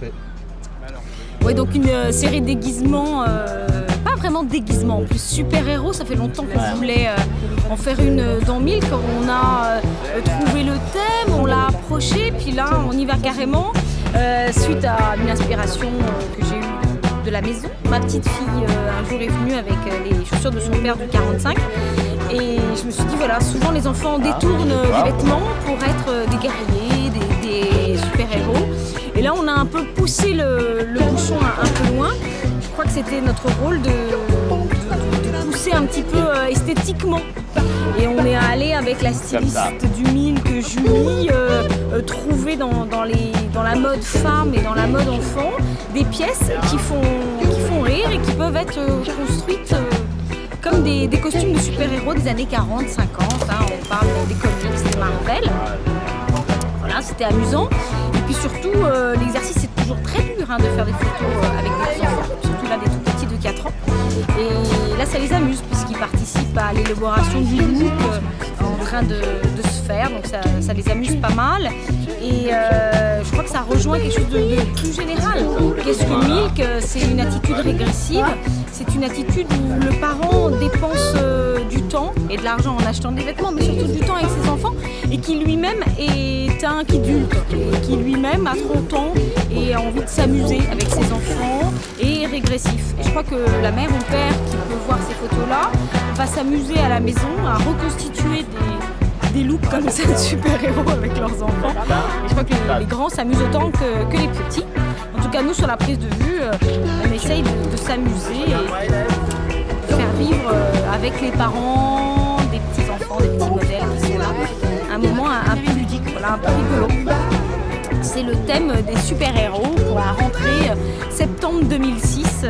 fait. Oui, donc une série de déguisements, pas vraiment déguisements, en plus super-héros, ça fait longtemps qu'on voulait en faire une dans Milk. On a trouvé le thème, on l'a approché, puis là on y va carrément, suite à une inspiration que j'ai eue de la maison. Ma petite fille un jour est venue avec les chaussures de son père du 45 et je me suis dit voilà, souvent les enfants détournent des vêtements pour être des guerriers, des super-héros. Et là, on a un peu poussé le bouchon un peu loin. Je crois que c'était notre rôle de pousser un petit peu esthétiquement. Et on est allé avec la styliste du Milk, Julie, trouver dans la mode femme et dans la mode enfant des pièces qui font rire et qui peuvent être construites comme des costumes de super-héros des années 40, 50. Hein. On parle des comics, des Marvel. Voilà, c'était amusant. Et puis surtout, l'exercice c'est toujours très dur de faire des photos avec des petits enfants, surtout là des tout petits de 4 ans. Et là, ça les amuse puisqu'ils participent à l'élaboration du look en train de se faire, donc ça les amuse pas mal. Et je crois que ça rejoint quelque chose de plus général. Qu'est-ce que Milk? C'est une attitude régressive. C'est une attitude où le parent dépense du temps et de l'argent en achetant des vêtements, mais surtout du temps avec ses enfants, et qui lui-même est un adulte, qui lui-même a 30 ans et a envie de s'amuser avec ses enfants et est régressif. Et je crois que la mère ou le père qui peut voir ces photos-là va s'amuser à la maison à reconstituer des looks comme ça de super-héros avec leurs enfants. Et je crois que les grands s'amusent autant que les petits. En tout cas, nous, sur la prise de vue, on essaye de s'amuser et de faire vivre avec les parents des petits-enfants, des petits modèles qui sont là, un moment un peu ludique, voilà, un peu rigolo. C'est le thème des super-héros pour la rentrée septembre 2006.